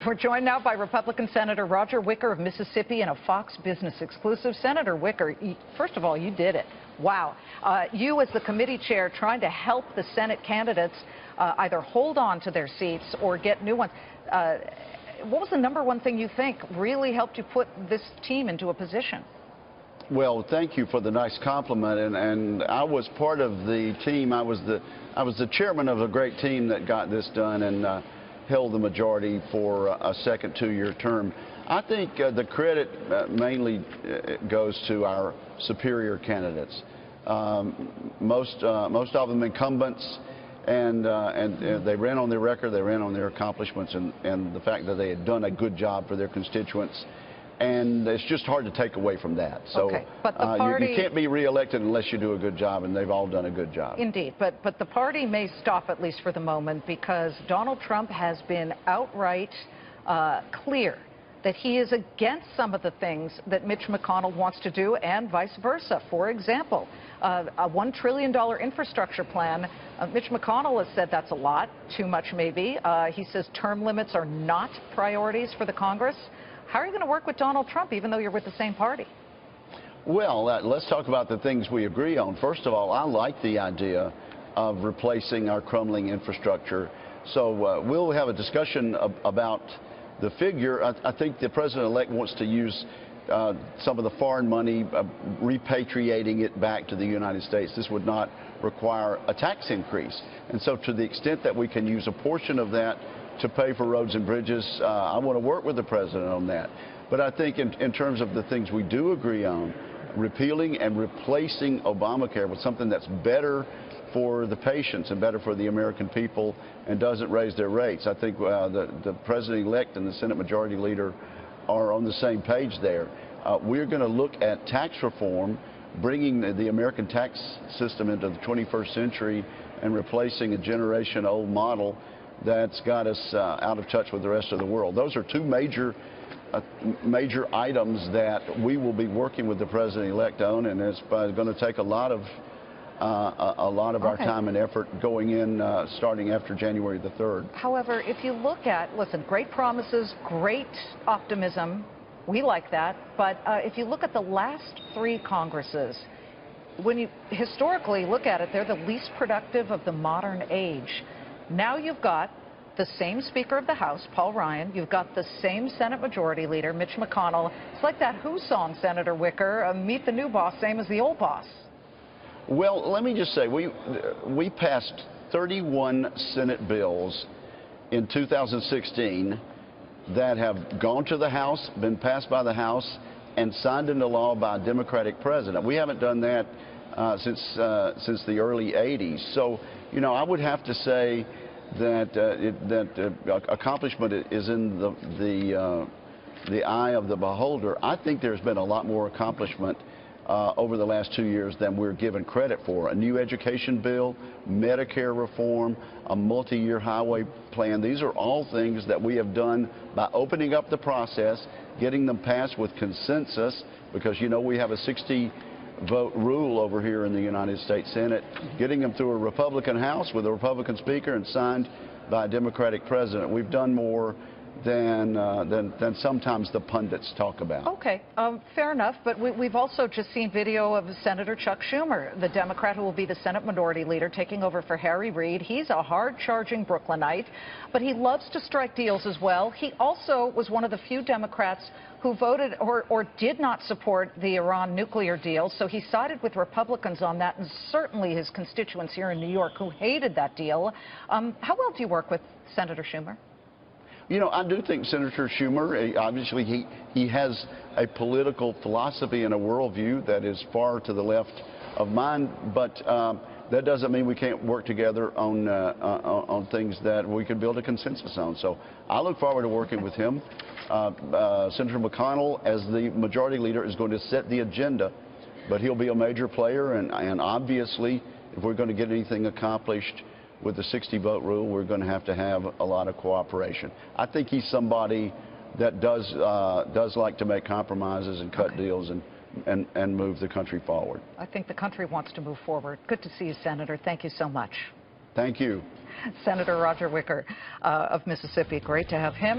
We're joined now by Republican Senator Roger Wicker of Mississippi in a Fox Business exclusive. Senator Wicker, first of all, you did it. Wow. You, as the committee chair, trying to help the Senate candidates either hold on to their seats or get new ones. What was the number one thing you think really helped you put this team into a position? Well, thank you for the nice compliment, and I was part of the team. I was the chairman of a great team that got this done and held the majority for a second two-year term. I think the credit mainly goes to our superior candidates. Most of them incumbents, and they ran on their record, they ran on their accomplishments, and the fact that they had done a good job for their constituents. And it's just hard to take away from that. So okay. But the party, you can't be reelected unless you do a good job, and they've all done a good job. Indeed. But the party may stop, at least for the moment, because Donald Trump has been outright clear that he is against some of the things that Mitch McConnell wants to do, and vice versa. For example, a $1 trillion infrastructure plan. Mitch McConnell has said that's a lot, too much maybe. He says term limits are not priorities for the Congress. How are you going to work with Donald Trump, even though you're with the same party? Well, let's talk about the things we agree on. First of all, I like the idea of replacing our crumbling infrastructure. So we'll have a discussion about the figure. I think the president-elect wants to use some of the foreign money, repatriating it back to the United States. This would not require a tax increase. And so to the extent that we can use a portion of that to pay for roads and bridges, I want to work with the president on that. But I think in terms of the things we do agree on, repealing and replacing Obamacare with something that's better for the patients and better for the American people and doesn't raise their rates. I think the president-elect and the Senate Majority Leader are on the same page there. We're going to look at tax reform, bringing the American tax system into the 21st century and replacing a generation-old model that's got us out of touch with the rest of the world. Those are two major items that we will be working with the president-elect on, and it's going to take a lot of our time and effort going in, starting after January the 3rd. However, if you look at, listen, great promises, great optimism, we like that, but if you look at the last three Congresses, when you historically look at it, they're the least productive of the modern age. Now you've got the same Speaker of the House, Paul Ryan. You've got the same Senate Majority Leader, Mitch McConnell. It's like that Who song, Senator Wicker, meet the new boss, same as the old boss. Well, let me just say, we passed 31 Senate bills in 2016 that have gone to the House, been passed by the House, and signed into law by a Democratic president. We haven't done that since the early 80s. So, you know, I would have to say that accomplishment is in the eye of the beholder. I think there's been a lot more accomplishment over the last 2 years than we're given credit for. A new education bill, Medicare reform, a multi-year highway plan. These are all things that we have done by opening up the process, getting them passed with consensus, because, you know, we have a 60-vote rule over here in the United States Senate, getting them through a Republican House with a Republican Speaker and signed by a Democratic president. We've done more than sometimes the pundits talk about. Okay, fair enough, but we've also just seen video of Senator Chuck Schumer, the Democrat who will be the Senate Minority Leader, taking over for Harry Reid. He's a hard-charging Brooklynite, but he loves to strike deals as well. He also was one of the few Democrats who voted or did not support the Iran nuclear deal, so he sided with Republicans on that, and certainly his constituents here in New York who hated that deal. How well do you work with Senator Schumer? You know, I do think Senator Schumer, obviously he has a political philosophy and a worldview that is far to the left of mine, but that doesn't mean we can't work together on things that we can build a consensus on. So I look forward to working with him. Senator McConnell, as the Majority Leader, is going to set the agenda, but he'll be a major player, and obviously, if we're going to get anything accomplished with the 60-vote rule, we're going to have a lot of cooperation. I think he's somebody that does like to make compromises and cut deals and move the country forward. I think the country wants to move forward. Good to see you, Senator. Thank you so much. Thank you. Senator Roger Wicker of Mississippi. Great to have him.